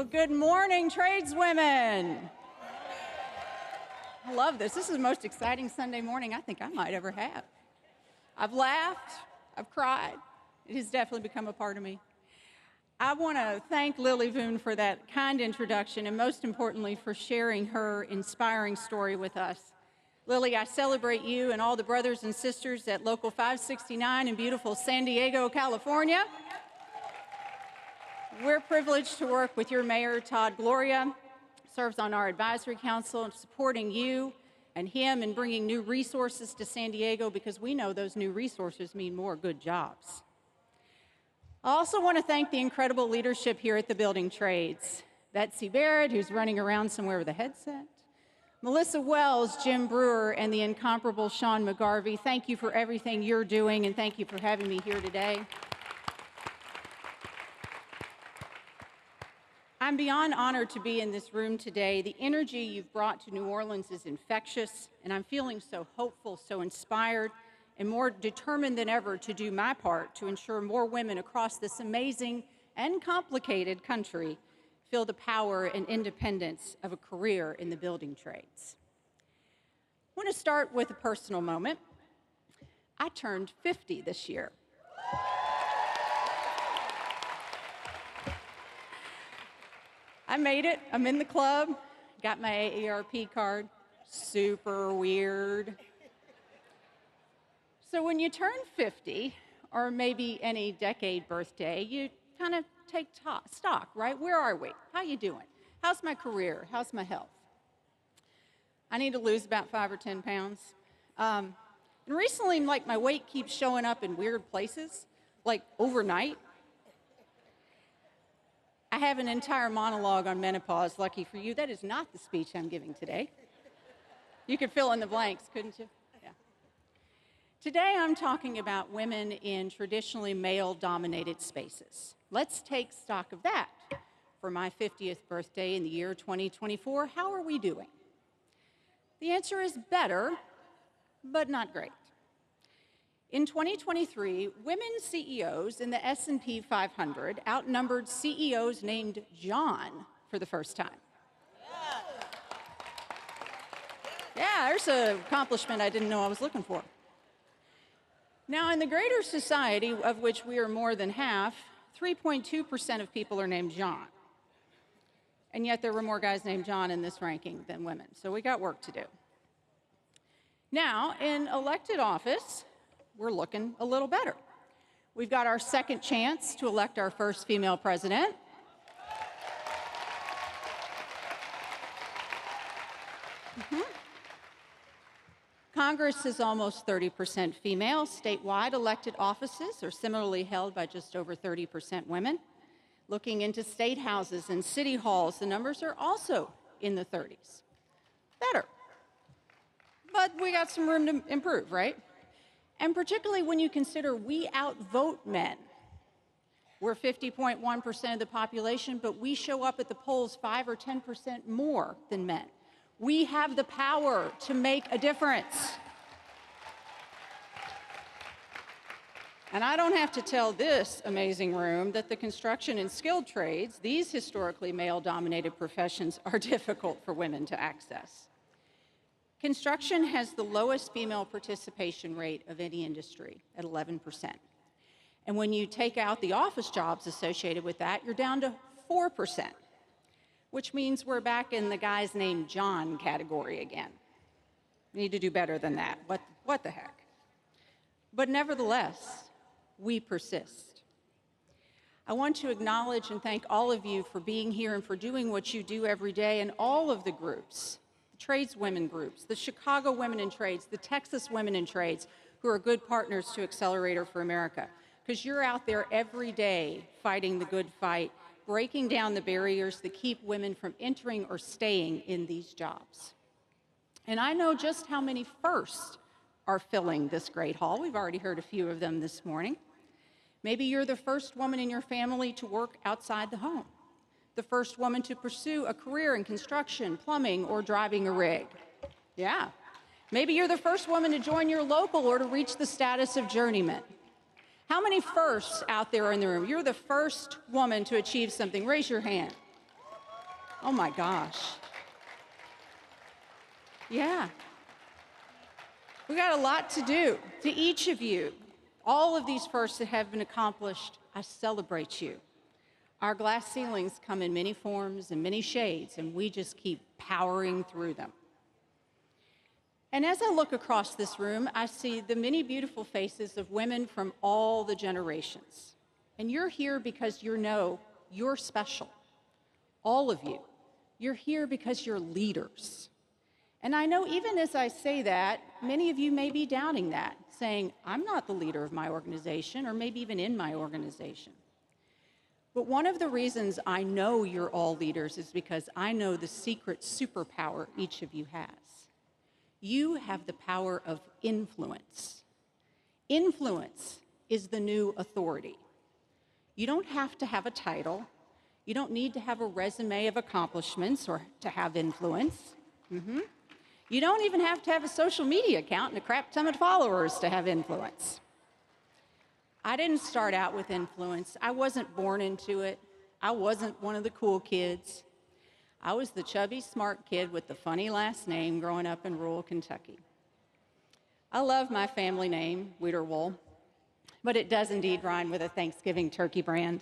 Well, good morning, tradeswomen. I love this. This is the most exciting Sunday morning I think I might ever have. I've laughed, I've cried. It has definitely become a part of me. I want to thank Lily Voon for that kind introduction, and most importantly, for sharing her inspiring story with us. Lily, I celebrate you and all the brothers and sisters at Local 569 in beautiful San Diego, California. We're privileged to work with your mayor, Todd Gloria, serves on our advisory council, and supporting you and him in bringing new resources to San Diego, because we know those new resources mean more good jobs. I also want to thank the incredible leadership here at the Building Trades. Betsy Barrett, who's running around somewhere with a headset. Melissa Wells, Jim Brewer, and the incomparable Sean McGarvey. Thank you for everything you're doing, and thank you for having me here today. I'm beyond honored to be in this room today. The energy you've brought to New Orleans is infectious, and I'm feeling so hopeful, so inspired, and more determined than ever to do my part to ensure more women across this amazing and complicated country feel the power and independence of a career in the building trades. I want to start with a personal moment. I turned 50 this year. I made it. I'm in the club, got my AARP card. Super weird. So when you turn 50, or maybe any decade birthday, you kind of take stock, right? Where are we? How you doing? How's my career? How's my health? I need to lose about 5 or 10 pounds. And recently, like, my weight keeps showing up in weird places, like overnight. I have an entire monologue on menopause. Lucky for you, that is not the speech I'm giving today. You could fill in the blanks, couldn't you? Yeah. Today, I'm talking about women in traditionally male-dominated spaces. Let's take stock of that. For my 50th birthday in the year 2024, how are we doing? The answer is better, but not great. In 2023, women CEOs in the S&P 500 outnumbered CEOs named John for the first time. Yeah, there's an accomplishment I didn't know I was looking for. Now, in the greater society, of which we are more than half, 3.2% of people are named John. And yet there were more guys named John in this ranking than women, so we got work to do. Now, in elected office, we're looking a little better. We've got our second chance to elect our first female president. Congress is almost 30% female. Statewide elected offices are similarly held by just over 30% women. Looking into state houses and city halls, the numbers are also in the 30s. Better. But we got some room to improve, right? And particularly when you consider we outvote men. We're 50.1% of the population, but we show up at the polls 5 or 10% more than men. We have the power to make a difference. And I don't have to tell this amazing room that the construction and skilled trades, these historically male-dominated professions, are difficult for women to access. Construction has the lowest female participation rate of any industry at 11%. And when you take out the office jobs associated with that, you're down to 4%, which means we're back in the guys named John category again. We need to do better than that. What the heck? But nevertheless, we persist. I want to acknowledge and thank all of you for being here and for doing what you do every day, and all of the groups, the tradeswomen groups, the Chicago Women in Trades, the Texas Women in Trades, who are good partners to Accelerator for America, because you're out there every day fighting the good fight, breaking down the barriers that keep women from entering or staying in these jobs. And I know just how many firsts are filling this great hall. We've already heard a few of them this morning. Maybe you're the first woman in your family to work outside the home, the first woman to pursue a career in construction, plumbing, or driving a rig. Yeah. Maybe you're the first woman to join your local or to reach the status of journeyman. How many firsts out there in the room? You're the first woman to achieve something. Raise your hand. Oh my gosh. Yeah. We got a lot to do. To each of you, all of these firsts that have been accomplished, I celebrate you. Our glass ceilings come in many forms and many shades, and we just keep powering through them. And as I look across this room, I see the many beautiful faces of women from all the generations. And you're here because you know you're special. All of you. You're here because you're leaders. And I know even as I say that, many of you may be doubting that, saying, I'm not the leader of my organization, or maybe even in my organization. But one of the reasons I know you're all leaders is because I know the secret superpower each of you has. You have the power of influence. Influence is the new authority. You don't have to have a title. You don't need to have a resume of accomplishments or to have influence. You don't even have to have a social media account and a crap ton of followers to have influence. I didn't start out with influence. I wasn't born into it. I wasn't one of the cool kids. I was the chubby, smart kid with the funny last name growing up in rural Kentucky. I love my family name, Wiederwohl, but it does indeed rhyme with a Thanksgiving turkey brand.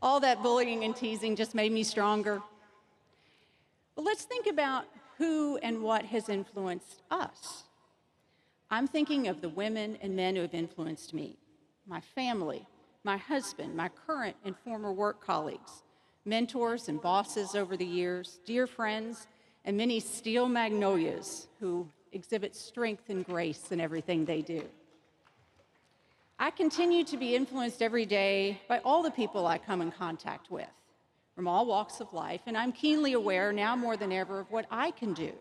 All that bullying and teasing just made me stronger. But let's think about who and what has influenced us. I'm thinking of the women and men who have influenced me, my family, my husband, my current and former work colleagues, mentors and bosses over the years, dear friends, and many steel magnolias who exhibit strength and grace in everything they do. I continue to be influenced every day by all the people I come in contact with, from all walks of life, and I'm keenly aware now more than ever of what I can do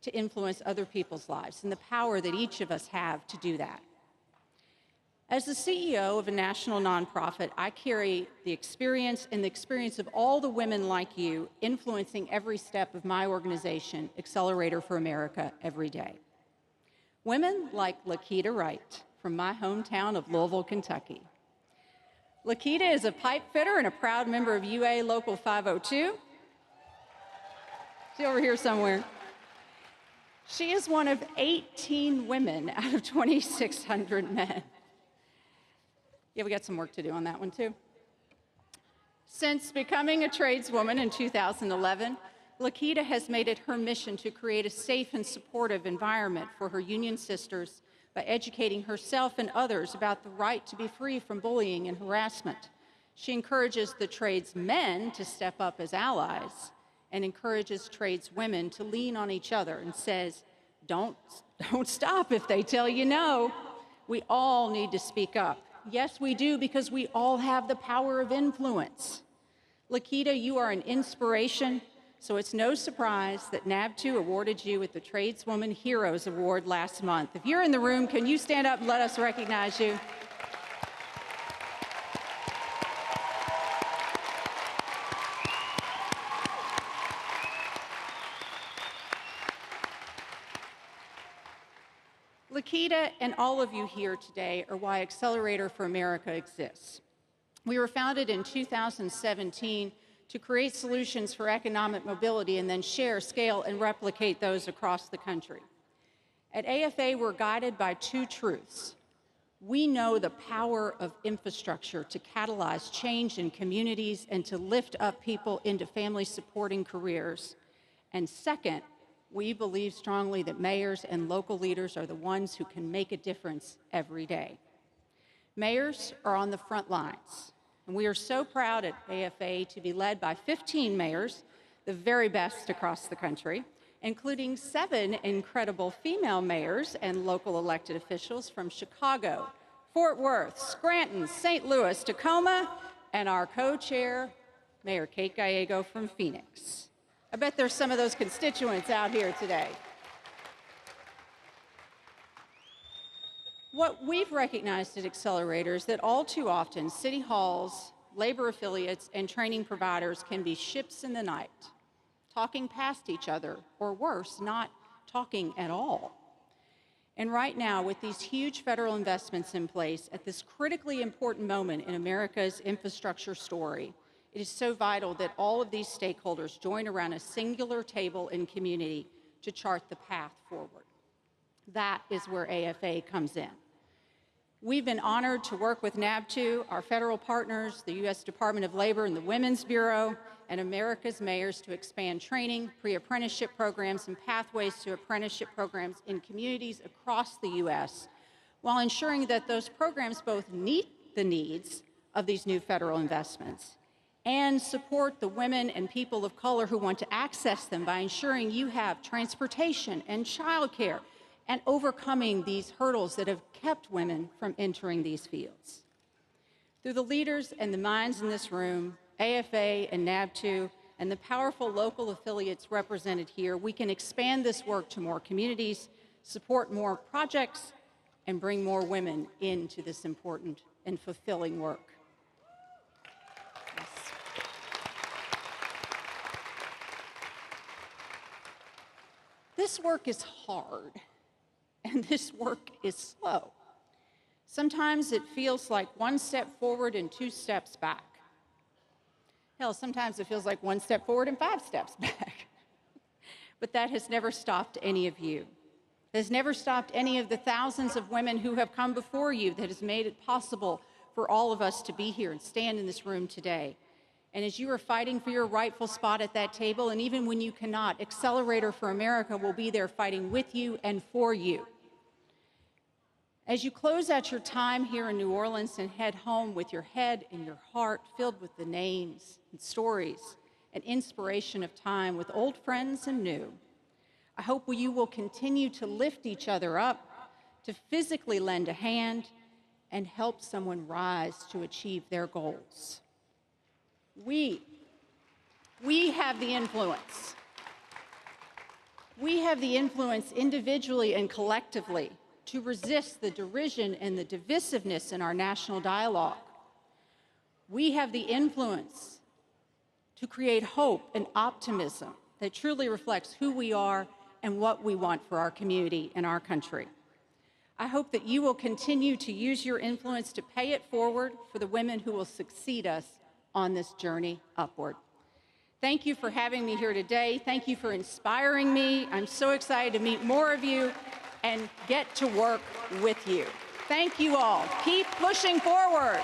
to influence other people's lives and the power that each of us have to do that. As the CEO of a national nonprofit, I carry the experience of all the women like you influencing every step of my organization, Accelerator for America, every day. Women like Lakita Wright from my hometown of Louisville, Kentucky. Lakita is a pipe fitter and a proud member of UA Local 502. She's over here somewhere. She is one of 18 women out of 2,600 men. Yeah, we got some work to do on that one, too. Since becoming a tradeswoman in 2011, Lakita has made it her mission to create a safe and supportive environment for her union sisters by educating herself and others about the right to be free from bullying and harassment. She encourages the tradesmen to step up as allies and encourages tradeswomen to lean on each other and says, don't stop if they tell you no. We all need to speak up. Yes, we do, because we all have the power of influence. Lakita, you are an inspiration, so it's no surprise that NAB2 awarded you with the Tradeswoman Heroes Award last month. If you're in the room, can you stand up and let us recognize you? Lakita and all of you here today are why Accelerator for America exists. We were founded in 2017 to create solutions for economic mobility and then share, scale, and replicate those across the country. At AFA, we're guided by two truths. We know the power of infrastructure to catalyze change in communities and to lift up people into family-supporting careers. And second, we believe strongly that mayors and local leaders are the ones who can make a difference every day. Mayors are on the front lines, and we are so proud at AFA to be led by 15 mayors, the very best across the country, including 7 incredible female mayors and local elected officials from Chicago, Fort Worth, Scranton, St. Louis, Tacoma, and our co-chair, Mayor Kate Gallego from Phoenix. I bet there's some of those constituents out here today. What we've recognized at Accelerator is that all too often, city halls, labor affiliates, and training providers can be ships in the night, talking past each other, or worse, not talking at all. And right now, with these huge federal investments in place at this critically important moment in America's infrastructure story, It is so vital that all of these stakeholders join around a singular table in community to chart the path forward. That is where AFA comes in. We've been honored to work with NAB2, our federal partners, the U.S. Department of Labor and the Women's Bureau, and America's mayors to expand training, pre-apprenticeship programs, and pathways to apprenticeship programs in communities across the U.S., while ensuring that those programs both meet the needs of these new federal investments and support the women and people of color who want to access them by ensuring you have transportation and childcare and overcoming these hurdles that have kept women from entering these fields. Through the leaders and the minds in this room, AFA and NAB2, and the powerful local affiliates represented here, we can expand this work to more communities, support more projects, and bring more women into this important and fulfilling work. Yes. This work is hard, and this work is slow. Sometimes it feels like one step forward and 2 steps back. Hell, sometimes it feels like 1 step forward and 5 steps back. But that has never stopped any of you. It has never stopped any of the thousands of women who have come before you that has made it possible for all of us to be here and stand in this room today. And as you are fighting for your rightful spot at that table, and even when you cannot, Accelerator for America will be there fighting with you and for you. As you close out your time here in New Orleans and head home with your head and your heart filled with the names and stories and inspiration of time with old friends and new, I hope you will continue to lift each other up, to physically lend a hand, and help someone rise to achieve their goals. We have the influence. We have the influence individually and collectively to resist the derision and the divisiveness in our national dialogue. We have the influence to create hope and optimism that truly reflects who we are and what we want for our community and our country. I hope that you will continue to use your influence to pay it forward for the women who will succeed us on this journey upward. Thank you for having me here today. Thank you for inspiring me. I'm so excited to meet more of you and get to work with you. Thank you all. Keep pushing forward.